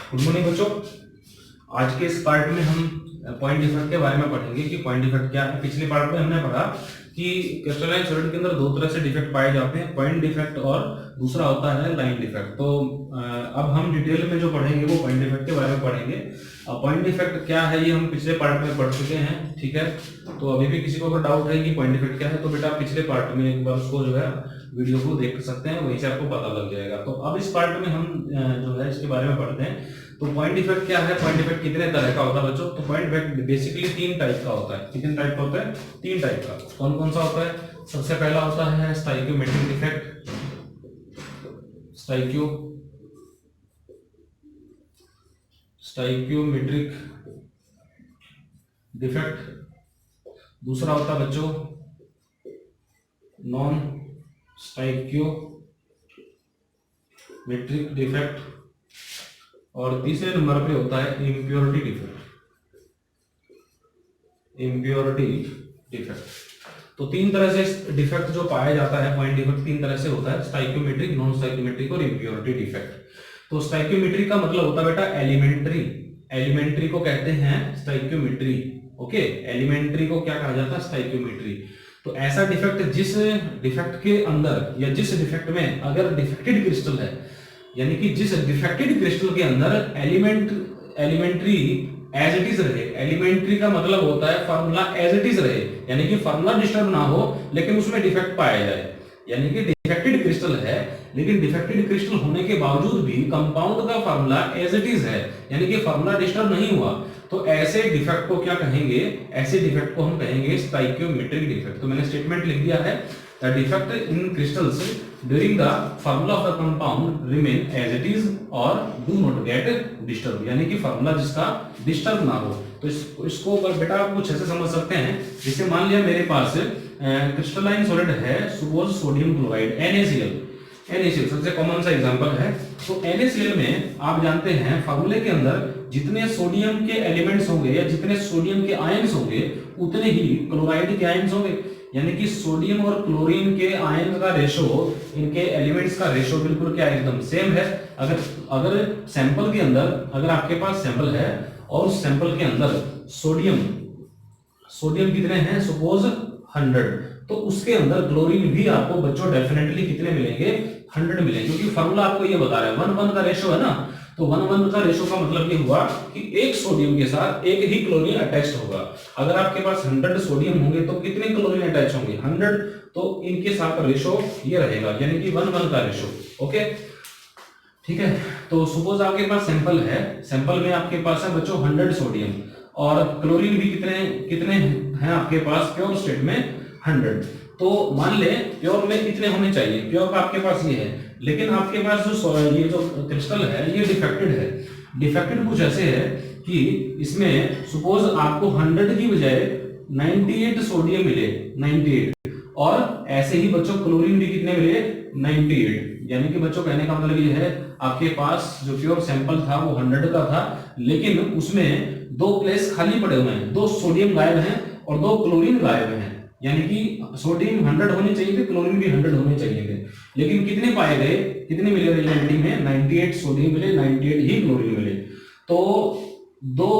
Good morning बच्चों। आज के इस पार्ट में हम पॉइंट डिफेक्ट के बारे में पढ़ेंगे कि पॉइंट डिफेक्ट क्या है। पिछले पार्ट में हमने पढ़ा कि क्रिस्टलाइन सॉलिड के अंदर दो तरह से डिफेक्ट पाए जाते हैं, पॉइंट डिफेक्ट और दूसरा होता है लाइन डिफेक्ट। तो अब हम डिटेल में जो पढ़ेंगे वो पॉइंट डिफेक्ट के बारे में पढ़ेंगे। पॉइंट डिफेक्ट क्या है ये हम पिछले पार्ट में पढ़ चुके हैं, ठीक है। तो अभी भी किसी को अगर डाउट है कि पॉइंट डिफेक्ट क्या है तो बेटा पिछले पार्ट में एक बार उसको जो है वीडियो को देख सकते हैं, वहीं से आपको पता लग जाएगा। तो अब इस पार्ट में हम जो है इसके बारे में पढ़ते हैं। तो पॉइंट डिफेक्ट क्या है, पॉइंट डिफेक्ट कितने तरह का होता है बच्चों? तो पॉइंट डिफेक्ट बेसिकली तीन टाइप का होता है। कितने टाइप का होता है? तीन टाइप का। कौन कौन सा होता है? सबसे पहला होता है स्टाइकियोमेट्रिक डिफेक्ट, स्टाइकियोमेट्रिक डिफेक्ट। दूसरा होता है बच्चों नॉन स्टाइकियोमेट्रिक डिफेक्ट, और तीसरे नंबर पे होता है इम्प्योरिटी डिफेक्ट। तो तीन तरह से डिफेक्ट जो पाया जाता है, पॉइंट डिफेक्ट तीन तरह से होता है, स्टाइकियोमेट्रिक, नॉन स्टाइकियोमेट्रिक और इम्प्योरिटी डिफेक्ट। तो स्टाइकियोमेट्रिक का मतलब होता है बेटा एलिमेंट्री को कहते हैं स्टाइकियोमेट्री। ओके, एलिमेंट्री को क्या कहा जाता है? स्टाइकियोमेट्री। तो ऐसा डिफेक्ट जिस डिफेक्ट के अंदर या जिस डिफेक्ट में अगर डिफेक्टेड क्रिस्टल है, यानी कि जिस डिफेक्टेड क्रिस्टल के अंदर एलिमेंट्री एज इट इज रहे। एलिमेंट्री का मतलब होता है फार्मूला एज इट इज रहे, यानी कि फार्मूला डिस्टर्ब ना हो लेकिन उसमें डिफेक्ट पाया जाए। यानी कि डिफेक्टेड क्रिस्टल है लेकिन डिफेक्टेड क्रिस्टल होने के बावजूद भी कंपाउंड का फार्मूला एज इट इज है, यानी कि फार्मूला डिस्टर्ब नहीं हुआ। तो ऐसे डिफेक्ट को क्या कहेंगे? ऐसे डिफेक्ट को हम कहेंगे स्टाइकियोमेट्रिक डिफेक्ट। तो मैंने स्टेटमेंट लिख दिया है, the defect in crystals during the formula of the compound remain as it is और डू नॉट गेट डिस्टर्ब, यानी कि फार्मूला जिसका डिस्टर्ब ना हो। तो इसको बेटा आप कुछ ऐसे समझ सकते हैं, जैसे मान लिया मेरे पास क्रिस्टलाइन सॉलिड है, सपोज सोडियम क्लोराइड NaCl सबसे कॉमन सा एग्जांपल है। तो NaCl में आप जानते हैं फार्मूले के अंदर जितने सोडियम के एलिमेंट्स होंगे या जितने सोडियम के आयंस होंगे उतने ही क्लोराइड के आयंस होंगे, यानी कि सोडियम और क्लोरीन के आयन का रेशो, इनके एलिमेंट्स का रेशो बिल्कुल क्या एकदम सेम है। अगर सैंपल के अंदर, अगर आपके पास सैंपल है और उस सैंपल के अंदर सोडियम कितने हैं, सपोज 100, तो उसके अंदर क्लोरीन भी आपको बच्चों डेफिनेटली कितने मिलेंगे? 100 मिलेंगे, क्योंकि फार्मूला आपको ये बता रहा है 1:1 का रेशो है ना। तो 1:1 का रेशो का मतलब ये हुआ कि एक सोडियम के साथ एक ही क्लोरीन अटैच्ड होगा। अगर आपके पास 100 सोडियम होंगे तो कितने क्लोरीन अटैच होंगे? 100। तो इनके साथ रेशो ये रहेगा, यानी कि 1:1 का रेशो। ओके, ठीक है। तो सपोज आपके पास सैंपल है, सैंपल में आपके पास है बच्चों 100 सोडियम और क्लोरीन भी कितने हैं आपके पास प्योर स्टेट में? 100। तो मान ले प्योर में कितने होने चाहिए? प्योर का आपके पास ये है, लेकिन आपके पास ये जो क्रिस्टल है ये डिफेक्टेड है। डिफेक्टेड कुछ ऐसे है कि इसमें सपोज आपको 100 की बजाय 98 सोडियम मिले, 98, और ऐसे ही बच्चों क्लोरीन भी कितने मिले? 98। यानी कि बच्चों कहने का मतलब ये है आपके पास जो प्योर सैंपल था वो 100 का था, लेकिन उसमें दो प्लेस खाली पड़े हुए हैं, 2 सोडियम गायब हैं और 2 क्लोरीन गायब हैं। यानी कि सोडियम 100 होने चाहिए थे, क्लोरीन भी 100 होने चाहिए थे, लेकिन कितने पाए गए? कितने मिले रियलिटी में? 98 सोडियम मिले, 98 ही क्लोरीन मिले। तो 2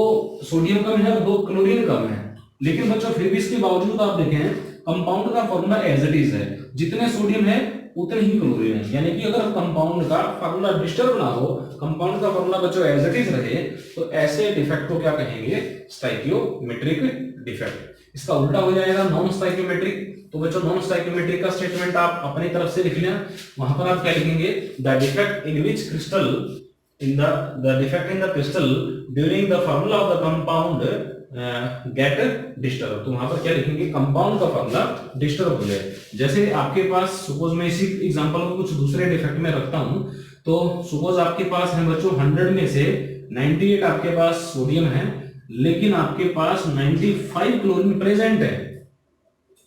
सोडियम कम है और 2 क्लोरीन कम है, लेकिन बच्चों फिर भी इसके बावजूद आप देखें कंपाउंड का फॉर्मूला एज इट इज है, जितने सोडियम है उतने ही क्लोरीन है। यानी कि अगर कंपाउंड का फॉर्मूला डिस्टर्ब ना हो, कंपाउंड का फॉर्मूला बच्चों एज इट इज रहे, तो ऐसे डिफेक्ट को क्या कहेंगे? Stoichiometric defect. इसका उल्टा हो जाएगा नॉन स्टाइकियोमेट्रिक। तो बच्चों नॉन स्टाइकियोमेट्रिक का स्टेटमेंट आप अपनी तरफ से लिख लें। वहां पर आप क्या लिखेंगे? The defect in which crystal the defect in the crystal during the formula of the compound get disturb. तो वहां पर क्या लिखेंगे? कंपाउंड का फॉर्मूला डिस्टर्ब हो जाए। जैसे आपके पास सपोज मैं इसी एग्जांपल को कुछ दूसरे डिफेक्ट में रखता हूं, तो सपोज आपके पास है बच्चों 100 में से 98 आपके पास सोडियम है, लेकिन आपके पास 95 क्लोरीन प्रेजेंट है।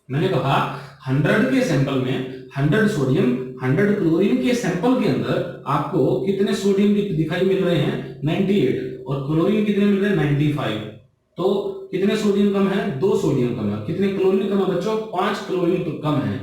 मैंने कहा 100 के सैंपल में 100 सोडियम 100 क्लोरीन के सैंपल के अंदर आपको कितने सोडियम दिखाई मिल रहे हैं? 98, और क्लोरीन कितने मिल रहे हैं? 95। तो कितने सोडियम कम है? 2 सोडियम कम है। कितने क्लोरीन कम है बच्चों? 5 क्लोरीन कम है।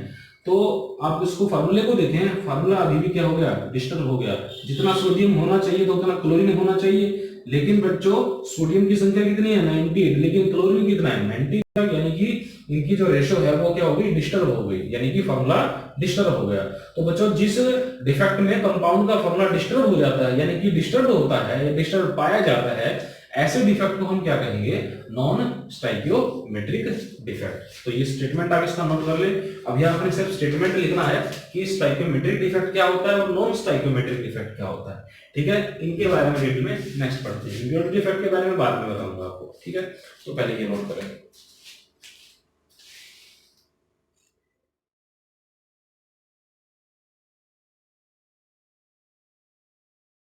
तो आप इसको फार्मूले को देखें, फार्मूला अभी भी क्या हो गया, डिस्टर्ब हो गया। जितना सोडियम होना चाहिए तो उतना क्लोरीन होना चाहिए, लेकिन बच्चों सोडियम की संख्या कितनी है 98, लेकिन क्लोरीन कितना है 90, यानी कि इनकी जो रेशो है वो क्या हो गई, डिस्टर्ब हो गई, यानी कि फॉर्मूला डिस्टर्ब हो गया। तो बच्चों जिस डिफेक्ट में कंपाउंड का फॉर्मूला डिस्टर्ब हो जाता है, यानी कि डिस्टर्ब होता है या डिस्टर्ब पाया जाता है, ऐसे डिफेक्ट को हम क्या कहेंगे, नॉन स्टाइकियोमेट्रिक डिफेक्ट। तो ये स्टेटमेंट आप इसका नोट कर ले। अभी आपने सिर्फ स्टेटमेंट लिखना है कि स्टाइकियोमेट्रिक डिफेक्ट क्या होता है और नॉन स्टाइकियोमेट्रिक डिफेक्ट क्या होता है, ठीक है। इनके बारे में डिटेल में नेक्स्ट पढ़ते हैं, इम्प्योरिटी डिफेक्ट के बारे में बाद में बताऊंगा आपको, ठीक है। तो पहले ये नोट करें।